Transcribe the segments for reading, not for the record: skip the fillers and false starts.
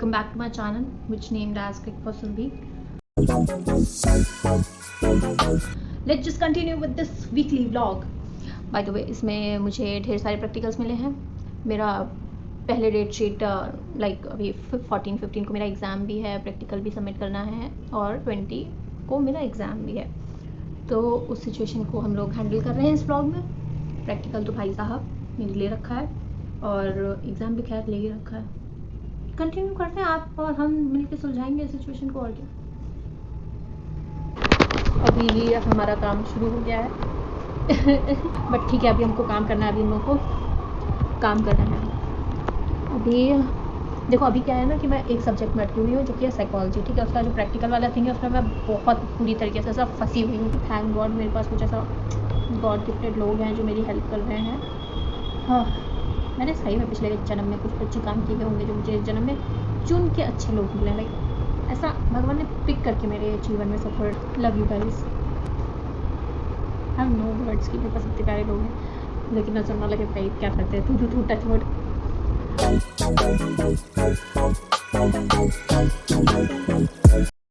welcome back to my channel which named as Click for Surbhi. Let's just continue with this weekly vlog. By the way, इसमें मुझे ढेर सारे practicals मिले हैं. मेरा पहले डेट शीट लाइक अभी 14-15 को मेरा एग्ज़ाम भी है, प्रैक्टिकल भी सबमिट करना है और 20 को मेरा एग्ज़ाम भी है. तो उस सिचुएशन को हम लोग हैंडल कर रहे हैं इस व्लॉग में. प्रैक्टिकल तो भाई साहब मैंने ले रखा है और एग्ज़ाम भी खैर ले ही रखा है. कंटिन्यू करते हैं आप और हम मिलकर सुलझाएंगे सिचुएशन को. और क्या, अभी हमारा काम शुरू हो गया है. बट ठीक है, अभी हमको काम करना है. अभी हम लोग को काम करना है. अभी देखो, अभी क्या है ना कि मैं एक सब्जेक्ट में अटकी हुई हूँ जो कि है साइकोलॉजी. ठीक है, उसका जो प्रैक्टिकल वाला थिंग है उसमें मैं बहुत पूरी तरीके से सब फंसी हुई हूँ. थैंक गॉड मेरे पास कुछ ऐसा गॉड गिफ्टेड लोग हैं जो मेरी हेल्प कर रहे हैं. हाँ, मैंने सही में पिछले जन्म में कुछ अच्छे काम किए होंगे जो मुझे इस जन्म में चुन के अच्छे लोग मिले. लाइक ऐसा भगवान ने पिक करके मेरे जीवन में support. Love you guys. Have no words की. मेरे पास इतने प्यारे लोग हैं, लेकिन नजर ना लगे भाई क्या करते हैं. तू टच वर्ड.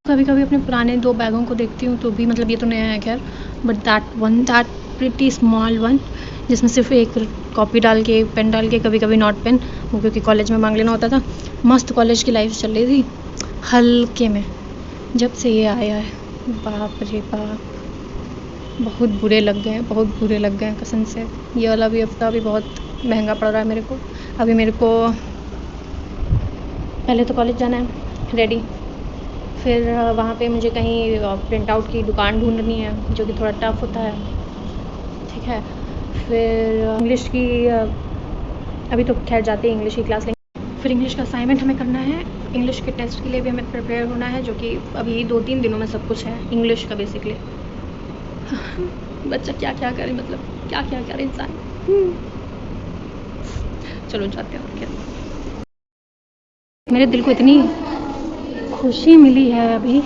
कभी कभी अपने पुराने 2 बैगों को देखती हूँ तो भी मतलब ये तो नया है खैर, but that pretty small one जिसमें सिर्फ एक कॉपी डाल के पेन डाल के, कभी कभी नोट पेन, वो क्योंकि कॉलेज में मांग लेना होता था. मस्त कॉलेज की लाइफ चल रही थी हल्के में. जब से ये आया है, बाप रे बाप, बहुत बुरे लग गए कसम से. ये वाला भी हफ्ता भी बहुत महंगा पड़ रहा है मेरे को. अभी मेरे को पहले तो कॉलेज जाना है रेडी, फिर वहाँ पे मुझे कहीं प्रिंट आउट की दुकान ढूंढनी है जो कि थोड़ा टफ होता है. ठीक है, फिर इंग्लिश की अभी तो खैर जाते ही इंग्लिश की क्लास लेंगे. फिर इंग्लिश का असाइनमेंट हमें करना है. इंग्लिश के टेस्ट के लिए भी हमें प्रिपेयर होना है जो कि अभी 2-3 दिनों में सब कुछ है इंग्लिश का बेसिकली. बच्चा क्या क्या करे, मतलब क्या क्या करे इंसान. चलो जाते हैं. क्या मेरे दिल को इतनी खुशी मिली है. अभी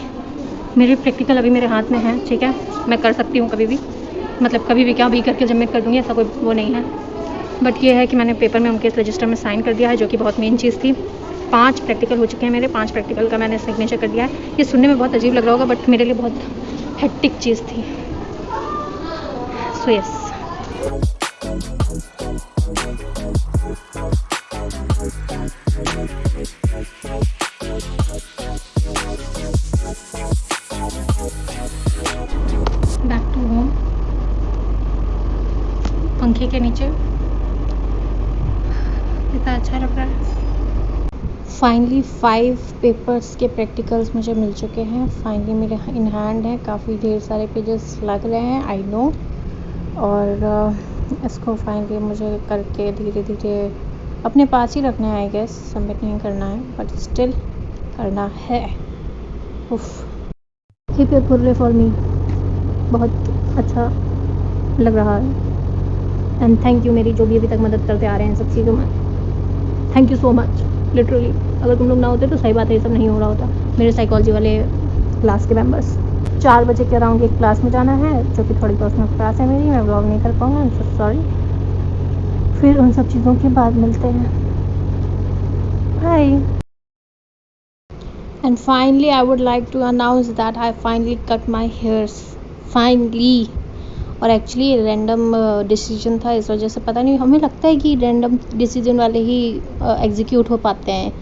मेरे प्रैक्टिकल अभी मेरे हाथ में है. ठीक है, मैं कर सकती हूँ कभी भी, मतलब कभी भी क्या भी करके जब मैं कर दूँगी ऐसा कोई वो नहीं है. बट ये है कि मैंने पेपर में उनके रजिस्टर में साइन कर दिया है जो कि बहुत मेन चीज़ थी. 5 प्रैक्टिकल हो चुके हैं मेरे. 5 प्रैक्टिकल का मैंने सिग्नेचर कर दिया है. ये सुनने में बहुत अजीब लग रहा होगा बट मेरे लिए बहुत हेक्टिक चीज़ थी. So yes. Back to home, पंखे के नीचे. कितना अच्छा लग रहा है. फाइनली 5 पेपर्स के प्रैक्टिकल्स मुझे मिल चुके हैं. फाइनली मेरे इन हैंड है. काफ़ी ढेर सारे पेजेस लग रहे हैं, आई नो. और इसको फाइनली मुझे करके धीरे धीरे अपने पास ही रखना है. आई गेस सबमिट नहीं करना है बट स्टिल करना है. उफ, hip hip hurray for me. बहुत अच्छा लग रहा है. एंड थैंक यू मेरी जो भी अभी तक मदद करते आ रहे हैं सब चीज़ों में. Thank you so much literally. अगर तुम लोग ना होते तो सही बात है, ये सब नहीं हो रहा होता. मेरे साइकोलॉजी वाले क्लास के मेंबर्स. 4 बजे के अराउंड एक क्लास में जाना है जो कि थोड़ी पर्सनल क्लास है मेरी. मैं व्लॉग नहीं कर पाऊँगा, आई एम सो सॉरी. फिर उन सब चीज़ों के बाद मिलते हैं. Bye. And finally I would like to announce that I finally cut my hairs. Finally. और एक्चुअली रैंडम डिसीजन था, इस वजह से पता नहीं, हमें लगता है कि रैंडम डिसीजन वाले ही एग्जीक्यूट हो पाते हैं.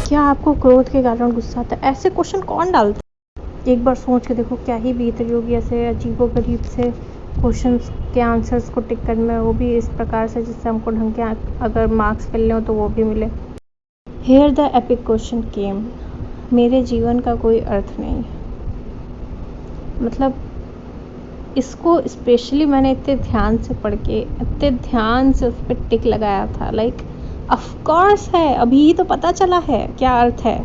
क्या आपको क्रोध के कारण गुस्सा आता है? ऐसे क्वेश्चन कौन डालता है? एक बार सोच के देखो क्या ही बीत रही होगी ऐसे अजीबोगरीब से क्वेश्चंस के आंसर्स को टिक करने में, वो भी इस प्रकार से जिससे हमको ढंग के अगर मार्क्स मिलने हो तो वो भी मिले. Here the epic question came. मेरे जीवन का कोई अर्थ नहीं. मतलब इसको स्पेशली मैंने इतने ध्यान से पढ़ के इतने ध्यान से उस पर टिक लगाया था. लाइक ऑफ कोर्स है, अभी तो पता चला है क्या अर्थ है.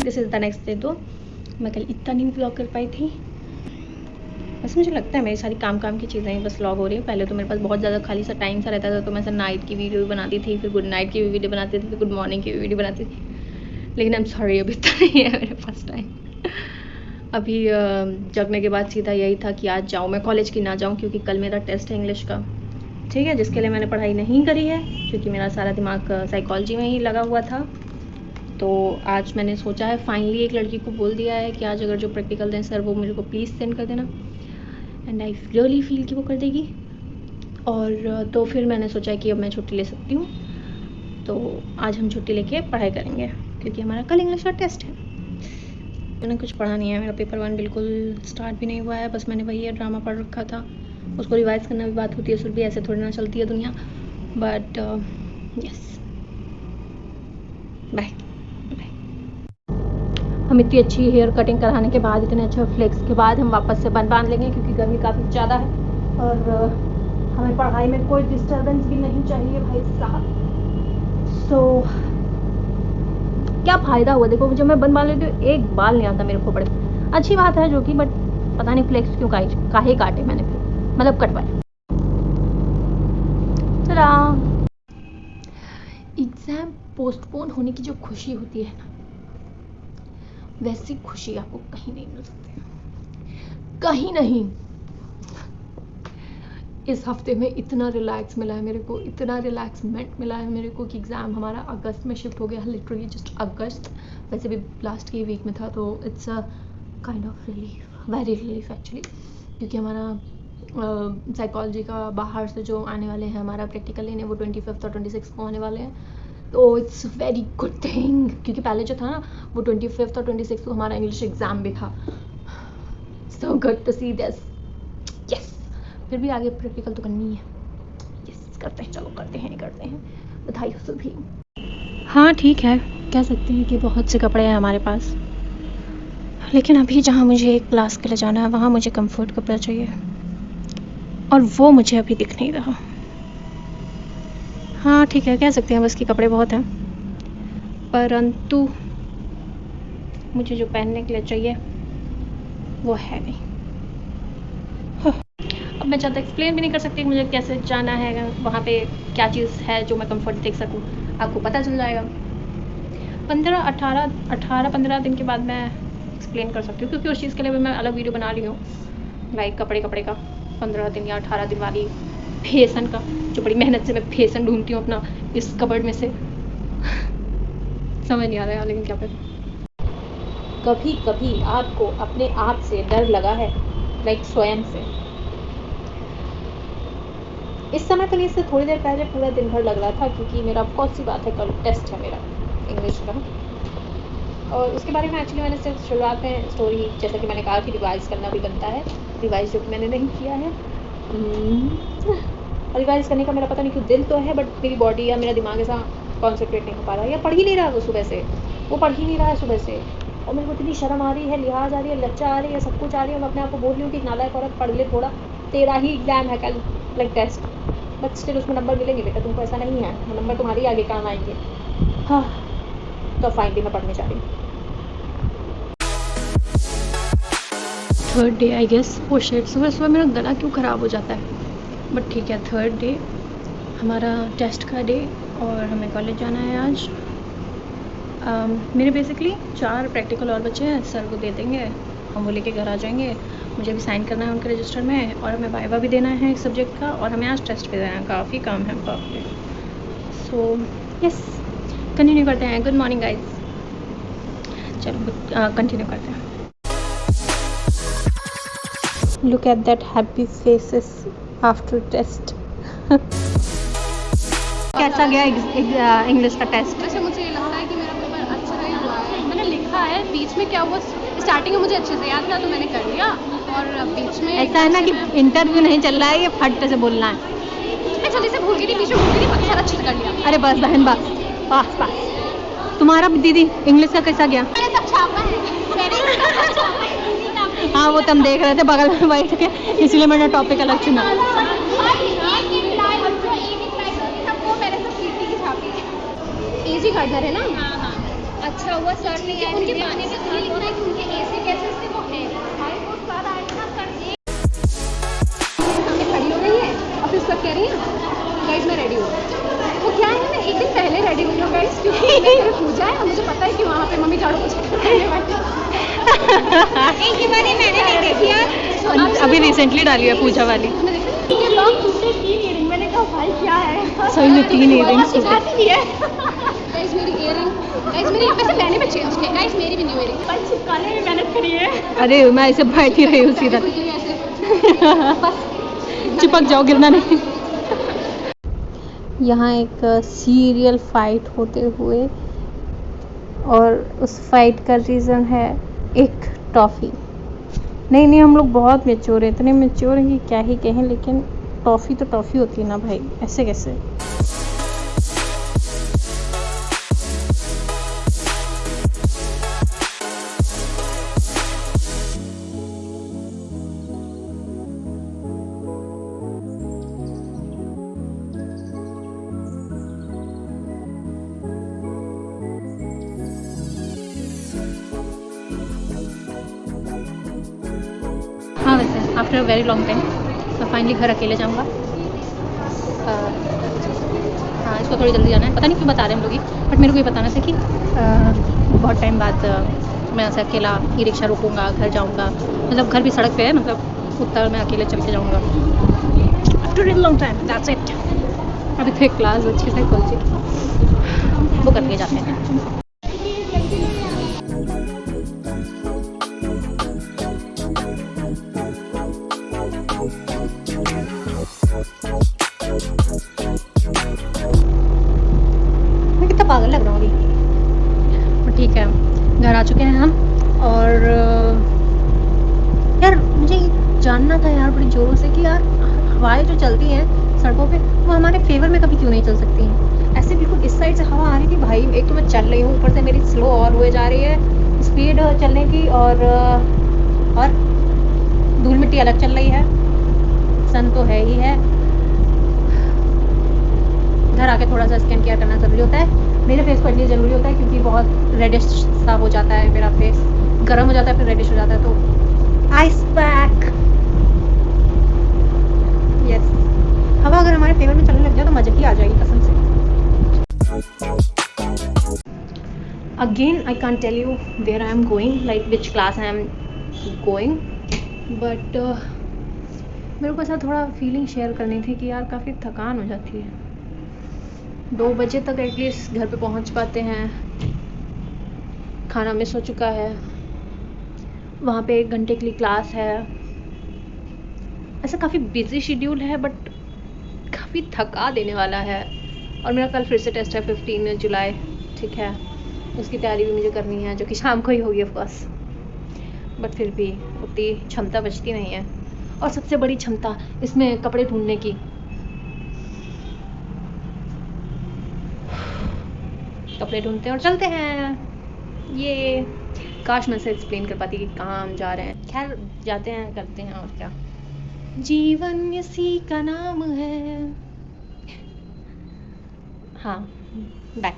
This is the next day. तो मैं कल इतना नहीं व्लॉग कर पाई थी. बस मुझे लगता है मेरी सारी काम की चीज़ें ही बस व्लॉग हो रही है. पहले तो मेरे पास बहुत ज़्यादा खाली सा टाइम सा रहता था तो मैं ऐसा नाइट की वीडियो भी बनाती थी, फिर गुड नाइट की भी वीडियो बनाती थी, फिर गुड मॉर्निंग की भी वीडियो बनाती थी. लेकिन आई एम सॉरी, अभी इतना नहीं है मेरे पास टाइम. अभी जगने के बाद सीधा यही था कि आज जाऊँ मैं कॉलेज की ना जाऊँ, क्योंकि कल मेरा टेस्ट है इंग्लिश का, ठीक है, जिसके लिए मैंने पढ़ाई नहीं करी है क्योंकि मेरा सारा दिमाग साइकोलॉजी में ही लगा हुआ था। तो आज मैंने सोचा है, फाइनली एक लड़की को बोल दिया है कि आज अगर जो प्रैक्टिकल दें सर वो मेरे को प्लीज़ सेंड कर देना, एंड आई रियली फील कि वो कर देगी। और तो फिर मैंने सोचा कि अब मैं छुट्टी ले सकती हूँ, तो आज हम छुट्टी लेके पढ़ाई करेंगे क्योंकि हमारा कल इंग्लिश का टेस्ट है। मैंने कुछ पढ़ा नहीं है, मेरा पेपर 1 बिल्कुल स्टार्ट भी नहीं हुआ है, बस मैंने वही ड्रामा पढ़ रखा था, उसको रिवाइज़ करना भी बात होती है, फिर भी ऐसे थोड़ी ना चलती है दुनिया। But yes, bye. हम इतनी अच्छी हेयर कटिंग कराने के बाद, इतने अच्छे फ्लेक्स के बाद हम वापस से बांध लेंगे क्योंकि गर्मी काफ़ी ज़्यादा है और हमें पढ़ाई में कोई डिस्टर्बेंस भी नहीं चाहिए भाई साहब। सो क्या फ़ायदा हुआ, देखो जब मैं बन बांध लेती हूँ एक बाल नहीं आता मेरे को, बड़े अच्छी बात है जो कि, बट पता नहीं फ्लेक्स क्यों काहे काटे मैंने, फिर मतलब कटवाए। चला एग्ज़ाम पोस्टपोन होने की जो खुशी होती है ना, वैसी खुशी आपको कहीं नहीं मिल सकती, कहीं नहीं। इस हफ्ते में इतना रिलैक्स मिला है मेरे को, इतना रिलैक्समेंट मिला है मेरे को कि एग्ज़ाम हमारा अगस्त में शिफ्ट हो गया, लिटरली जस्ट अगस्त, वैसे भी लास्ट की वीक में था, तो it's a kind of relief, very relief actually, क्योंकि हमारा साइकोलॉजी का बाहर से जो आने वाले हैं, हमारा प्रैक्टिकल लेने वो 25 और 26 को आने वाले हैं, तो इट्स वेरी गुड थिंग, क्योंकि पहले जो था ना वो 25 और 26 को हमारा इंग्लिश एग्ज़ाम भी था। So good to see this, yes. फिर भी आगे प्रैक्टिकल तो करनी है, यस करते हैं, चलो करते हैं, बधाई हो सभी। हाँ ठीक है, कह सकते हैं कि बहुत से कपड़े हैं हमारे पास, लेकिन अभी जहाँ मुझे एक क्लास के लिए जाना है वहाँ मुझे कंफर्ट कपड़ा चाहिए और वो मुझे अभी दिख नहीं रहा। हाँ ठीक है, कह सकते हैं बस कि कपड़े बहुत हैं, परंतु मुझे जो पहनने के लिए चाहिए वो है नहीं। अब मैं ज़्यादा एक्सप्लेन भी नहीं कर सकती मुझे कैसे जाना है, वहाँ पे क्या चीज़ है जो मैं कंफर्ट देख सकूँ, आपको पता चल जाएगा 15 दिन के बाद मैं एक्सप्लेन कर सकती हूँ, क्योंकि उस चीज़ के लिए भी मैं अलग वीडियो बना रही हूँ, लाइक कपड़े का 15 दिन या 18 दिन वाली फैशन का, जो बड़ी मेहनत से मैं फैशन ढूंढती हूँ अपना इस कबर्ड में से समझ नहीं आ रहा है लेकिन क्या करें। कभी कभी आपको अपने आप से डर लगा है, लाइक स्वयं से? इस समय तो नहीं, इससे थोड़ी देर पहले पूरा दिन भर लग रहा था, क्योंकि मेरा ऑफकोर्स सी बात है कल टेस्ट है मेरा इंग्लिश का, और उसके बारे में एक्चुअली मैंने सिर्फ शुरुआत में स्टोरी, जैसा कि मैंने कहा कि रिवाइज़ करना भी बनता है, रिवाइज़ जो कि मैंने नहीं किया है। रिवाइज़ करने का मेरा पता नहीं क्यों दिल तो है, बट मेरी बॉडी या मेरा दिमाग ऐसा कॉन्सेंट्रेट नहीं हो पा रहा है, या पढ़ ही नहीं रहा वो सुबह से, वो पढ़ ही नहीं रहा है सुबह से, और मेरे को इतनी शर्म आ रही है, लिहाज आ रही है, लज्जा आ रही है, सब कुछ आ रही है, मैं अपने आप को बोल रही हूँ कि नालायक औरत पढ़ ले थोड़ा, तेरा ही एग्ज़ाम है कल, लाइक टेस्ट, बट स्टिल उसमें नंबर मिलेंगे बेटा, तुमको ऐसा नहीं है, वो नंबर तुम्हारी आगे काम आएंगे। हाँ, तो फाइनली मैं पढ़ने जा रही हूँ। थर्ड डे आई गेस, वो शेड सुबह सुबह मेरा गला क्यों ख़राब हो जाता है, बट ठीक है, थर्ड डे हमारा टेस्ट का डे और हमें कॉलेज जाना है आज। मेरे बेसिकली 4 प्रैक्टिकल और बच्चे हैं, सर को दे देंगे, हम वो लेके घर आ जाएंगे, मुझे भी साइन करना है उनके रजिस्टर में, और हमें वाइवा भी देना है एक सब्जेक्ट का, और हमें आज टेस्ट भी देना है, काफ़ी काम है बाप। सो यस, कंटिन्यू करते हैं। गुड मॉर्निंग गाइज, चलो कंटिन्यू करते हैं। Look at that happy faces after test. कैसा गया इंग्लिश का टेस्ट? वैसे मुझे ये लगता है कि मेरा पेपर अच्छा ही हुआ है, मैंने लिखा है, बीच में क्या हुआ, स्टार्टिंग में मुझे अच्छे से याद था तो मैंने कर लिया, और बीच में ऐसा है ना कि इंटरव्यू नहीं चल रहा है, ये फट से बोलना है, मैं जल्दी से भूल गई थी, बीच में भूल गई थी, अच्छा अच्छे से कर लिया। अरे बस बहन बस, पास। तुम्हारा दीदी इंग्लिश का कैसा गया? मैंने सब छापा है, हाँ वो तो हम देख रहे थे बगल में बैठ के, इसलिए मैंने टॉपिक अलग चुना। इजी गार्डनर है ना? हाँ। अच्छा हुआ सर ने उनके पाने से थोड़ी लिखना है कि उनके ऐसे कैसे से वो है, भाई वो सारा आएगा ना सर सामने खड़ी हो गई है और फिर सब कह रही है गाइस मैं रेडी हूँ, तो क्या है मैं एक दिन पहले रेडी हुई हूँ गाइस, क्योंकि मेरी पूजा है और मुझे पता है कि वहाँ पे मम्मी झाड़ू पोछा करने वाली है। एक ही बारी मैंने नहीं देखी यार, अभी रिसेंटली डाली है पूजा वाली। ये लॉन्ग टूटे 3 इयरिंग, मैंने कहा भाई क्या है, सही में 3 इयरिंग्स टूटे। गाइस मेरी इयरिंग, गाइस मेरी वैसे मैंने भी चेंज किया गाइस, मेरी भी न्यू इयरिंग, पर चिपकाने में मेहनत करी है। अरे मैं इसे बैठ ही रही हूँ सीधा। चिपक जाओ, गिरना नहीं। यहाँ एक सीरियल फाइट होते हुए, और उस फाइट का रीज़न है एक टॉफ़ी। नहीं हम लोग बहुत मैच्योर हैं, इतने मैच्योर हैं कि क्या ही कहें, लेकिन टॉफ़ी तो टॉफ़ी होती है ना भाई, ऐसे कैसे। हाँ वैसे after a very long time मैं फाइनली घर अकेले जाऊँगा। हाँ इसको थोड़ी जल्दी जाना है, पता नहीं क्यों बता रहे हैं हम लोग ही, बट मेरे को ये बताना था कि बहुत टाइम बाद मैं ऐसे अकेला ई रिक्शा रोकूँगा, घर जाऊँगा, मतलब घर भी सड़क पे है, मतलब उत्तर में अकेले चल के जाऊँगा after a long time, that's it. अभी तो एक क्लास अच्छे से खोल वो करके जाते हैं। मैं कितना पागल लग रहा हूँ अभी, पर ठीक है। घर आ चुके हैं हम, और यार मुझे जानना था यार बड़ी ज़ोरों से कि यार हवाएं जो चलती हैं सड़कों पे, वो हमारे फेवर में कभी क्यों नहीं चल सकती हैं। ऐसे बिल्कुल इस साइड से हवा आ रही थी भाई, एक तो मैं चल रही हूँ, ऊपर से मेरी स्लो और हुए जा रही है स्पीड चलने की, और धूल मिट्टी अलग चल रही है, सन तो है ही है। घर आके थोड़ा सा स्किन केयर करना ज़रूरी होता है, मेरे फेस को इसलिए ज़रूरी होता है क्योंकि बहुत रेडिश सा हो जाता है मेरा फेस, गर्म हो जाता है फिर रेडिश हो जाता है, तो आइस पैक। यस, हवा अगर हमारे फेवर में चलने लग जाए तो मजे की आ जाएगी कसम से। Again I can't tell you where I am going, like which class I am going, but मेरे को ऐसा थोड़ा फीलिंग शेयर करनी थी कि यार काफ़ी थकान हो जाती है। 2 बजे तक एटलीस्ट घर पे पहुंच पाते हैं, खाना मिस हो चुका है, वहाँ पे 1 घंटे के लिए क्लास है, ऐसा काफ़ी बिजी शेड्यूल है, बट काफ़ी थका देने वाला है। और मेरा कल फिर से टेस्ट है 15 जुलाई, ठीक है, उसकी तैयारी भी मुझे करनी है, जो कि शाम को ही होगी ऑफ कोर्स, बट फिर भी उतनी क्षमता बचती नहीं है। और सबसे बड़ी क्षमता इसमें कपड़े ढूंढने की, कपड़े ढूंढते हैं और चलते हैं। ये काश मैं से एक्सप्लेन कर पाती कि कहाँ हम जा रहे हैं, खैर जाते हैं करते हैं, और क्या, जीवन इसी का नाम है। हाँ बैक।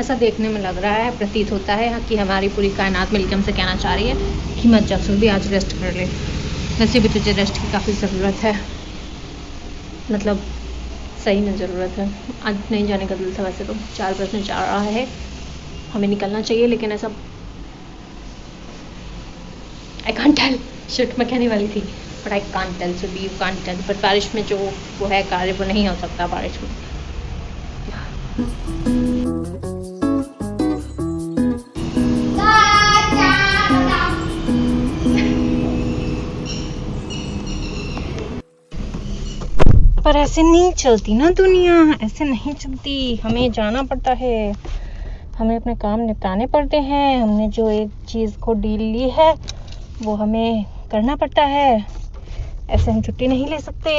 ऐसा देखने में लग रहा है, प्रतीत होता है कि हमारी पूरी कायनात मिलकर हमसे कहना चाह रही है कि मत जा, भी आज रेस्ट कर ले। वैसे भी तुझे रेस्ट की काफ़ी ज़रूरत है, मतलब सही में ज़रूरत है। आज नहीं जाने का दिल था, वैसे तो 4 बजने जा रहा है, हमें निकलना चाहिए, लेकिन ऐसा आई कांट टेल, शिट मैं कहने वाली थी, but I can't tell, so be you can't tell, but बारिश में जो वो है कार्य वो नहीं हो सकता बारिश में। ऐसे नहीं चलती ना दुनिया, ऐसे नहीं चलती। हमें जाना पड़ता है, हमें अपने काम निपटाने पड़ते हैं। हमने जो एक चीज़ को डील ली है वो हमें करना पड़ता है। ऐसे हम छुट्टी नहीं ले सकते।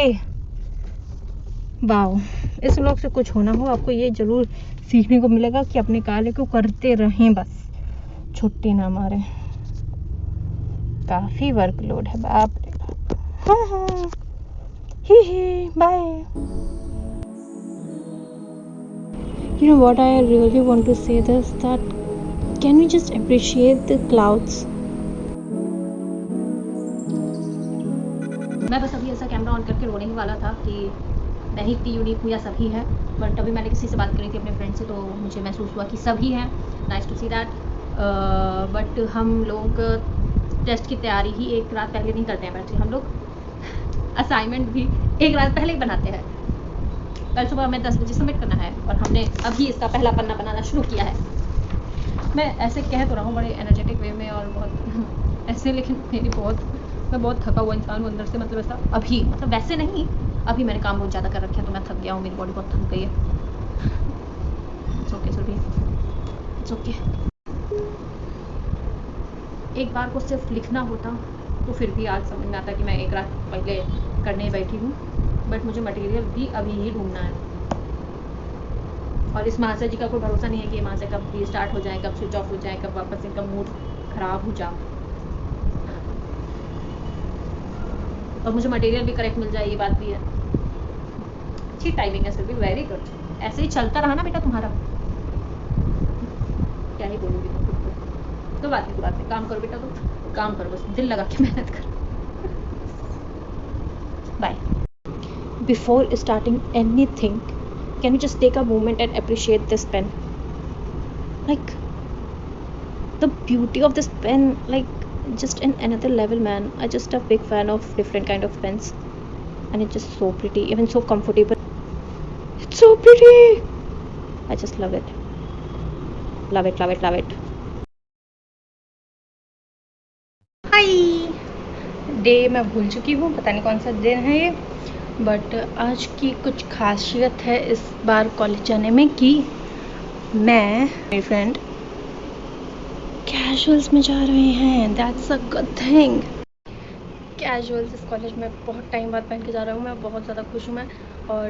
वाओ, इस व्लॉग से कुछ होना हो आपको ये ज़रूर सीखने को मिलेगा कि अपने कार्य को करते रहें, बस छुट्टी ना मारें। काफ़ी वर्कलोड है, बाप रे बाप। हाँ, ही bye. You know what I really want to say this, that can we just appreciate the clouds? मैं बस अभी ऐसा कैमरा ऑन करके रोने ही वाला था कि मैं ही इतनी यूनिक हूँ या सभी है, बट अभी मैंने किसी से बात करी थी अपने फ्रेंड से, तो मुझे महसूस हुआ कि सभी हैं। Nice to see that. But हम लोग टेस्ट की तैयारी ही एक रात पहले नहीं करते हैं बैठ के, हम लोग असाइनमेंट भी एक रात पहले ही बनाते हैं। कल सुबह हमें 10 बजे सबमिट करना है और हमने अभी इसका पहला पन्ना बनाना शुरू किया है। मैं ऐसे कह तो रहा हूँ बड़े एनर्जेटिक वे में और बहुत ऐसे, लेकिन मैं बहुत थका हुआ इंसान हूँ अंदर से। मतलब ऐसा अभी, मतलब वैसे नहीं, अभी मैंने काम बहुत ज़्यादा कर रखा है तो मैं थक गया हूँ, मेरी बॉडी बहुत थक गई है। It's okay Surbhi, it's okay. एक बार को सिर्फ लिखना होता तो फिर भी आज समझ में आता कि मैं एक रात पहले करने बैठी हूँ, बट मुझे मटेरियल भी अभी ही ढूंढना है। और इस महाशय जी का कोई भरोसा नहीं है कि ये महाशय कब भी स्टार्ट हो जाए, कब स्विच ऑफ हो जाए, कब वापस इनका मूड खराब हो जाए और मुझे मटेरियल भी करेक्ट मिल जाए, ये बात भी है। अच्छी टाइमिंग है सिर्फ, वेरी गुड। ऐसे ही चलता रहा ना बेटा तुम्हारा, क्या ही बोलूँगी मैं खुद को। तो बात नहीं, काम करो बेटा, तो काम करो, बस दिल लगा के मेहनत करो। Bye. Before starting anything, can we just take a moment and appreciate this pen? Like, the beauty of this pen, like, just in another level, man. I just a big fan of different kind of pens, and it's just so pretty, even so comfortable. It's so pretty. I just love it. Love it, love it, love it. Hi, day मैं भूल चुकी हूँ, पता नहीं कौन सा दिन है ये, बट आज की कुछ खासियत है इस बार कॉलेज जाने में कि मैं, मेरी फ्रेंड कैजुअल्स में जा रहे हैं। That's a good thing. Casuals इस कॉलेज में बहुत टाइम बाद पहन के जा रहा हूँ मैं, बहुत ज़्यादा खुश हूँ मैं। और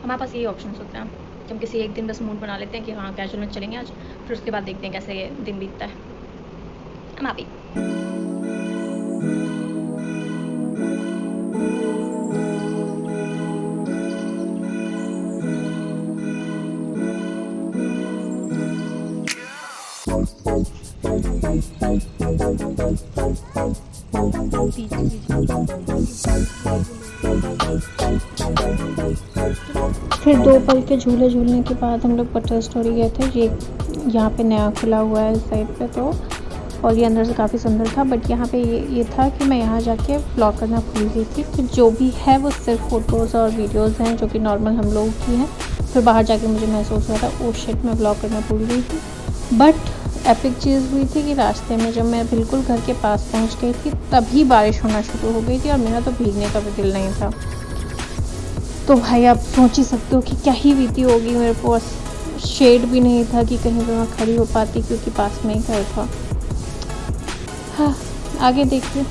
हमारे पास यही ऑप्शंस होते हैं कि हम किसी एक दिन बस मूड बना लेते हैं कि हाँ कैजुअल में चलेंगे आज, फिर उसके बाद देखते हैं कैसे दिन बीतता है। हम आप ही फिर 2 पल के झूले झूलने के बाद हम लोग बटर स्टोरी गए थे। ये यहाँ पे नया खुला हुआ है इस साइड पे, तो और ये अंदर से काफ़ी सुंदर था, बट यहाँ पे ये था कि मैं यहाँ जाके व्लॉग करना भूल गई थी। तो जो भी है वो सिर्फ फ़ोटोज़ और वीडियोज़ हैं जो कि नॉर्मल हम लोगों की हैं। फिर बाहर जाके मुझे महसूस हुआ था ओ शिट, मैं व्लॉग करना भूल गई थी। बट एपिक चीज़ हुई थी कि रास्ते में जब मैं बिल्कुल घर के पास पहुंच गई थी तभी बारिश होना शुरू हो गई थी और मेरा तो भीगने का भी दिल नहीं था। तो भाई आप सोच ही सकते हो कि क्या ही बीती होगी। मेरे पास शेड भी नहीं था कि कहीं पे मैं खड़ी हो पाती, क्योंकि पास में ही घर था। हाँ, आगे देखिए,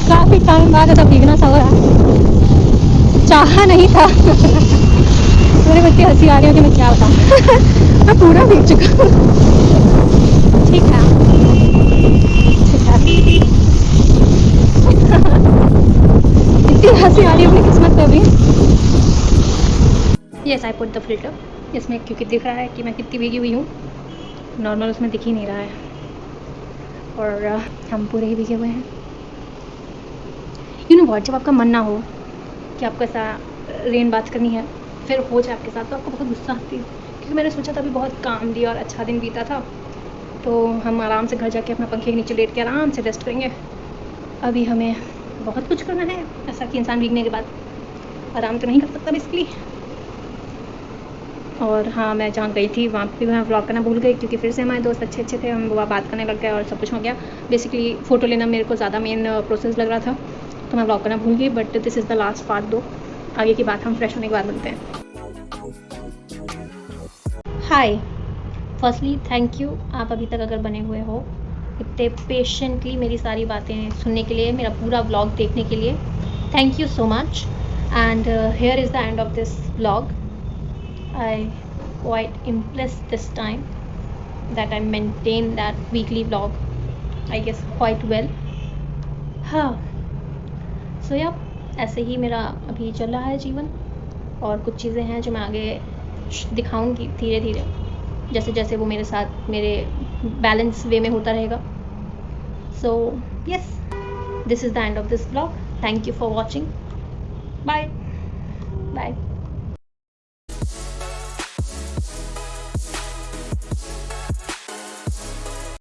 काफ़ी टाइम बाद ऐसा भीगना सा हो रहा, चाहा नहीं था। मेरे बच्चे हंसी आ रही है कि मैं क्या बताऊँ। मैं पूरा भीग चुका हूँ। ठीक है, इतनी हंसी आ रही है अपनी किस्मत पे अभी। Yes, I put the filter इसमें, क्योंकि दिख रहा है कि मैं कितनी भीगी हुई हूँ। नॉर्मल उसमें दिख ही नहीं रहा है और हम पूरे ही भीगे हुए हैं। यू नो व्हाट, जब आपका मन ना हो कि आपको ऐसा रेन बात करनी है, फिर हो जाए आपके साथ, तो आपको बहुत गुस्सा आती है। क्योंकि मैंने सोचा था अभी बहुत कामली और अच्छा दिन बीता था, तो हम आराम से घर जाके अपना पंखे के नीचे लेट के आराम से रेस्ट करेंगे। अभी हमें बहुत कुछ करना है, ऐसा कि इंसान भीगने के बाद आराम तो नहीं कर सकता बेसिकली। और हाँ, मैं जहाँ गई थी वहाँ पे मैं व्लॉग करना भूल गई, क्योंकि फिर से हमारे दोस्त अच्छे थे, हम वहाँ बात करने लग गए और सब कुछ हो गया। बेसिकली फ़ोटो लेना मेरे को ज़्यादा मेन प्रोसेस लग रहा था, तो मैं व्लॉग करना भूल गई, but this is the last part दो। आगे की बात हम फ्रेश होने के बाद मिलते हैं। हाय, फर्स्टली थैंक यू, आप अभी तक अगर बने हुए हो इतने पेशेंटली मेरी सारी बातें सुनने के लिए, मेरा पूरा व्लॉग देखने के लिए, thank you so much. And here is the end of this vlog. I quite impressed this time that I maintain that weekly vlog, I guess quite well. हाँ, सो या ऐसे ही मेरा अभी चल रहा है जीवन, और कुछ चीज़ें हैं जो मैं आगे दिखाऊंगी धीरे धीरे, जैसे जैसे वो मेरे साथ मेरे बैलेंस वे में होता रहेगा। So yes, this is the end of this blog. Thank you for watching. Bye bye.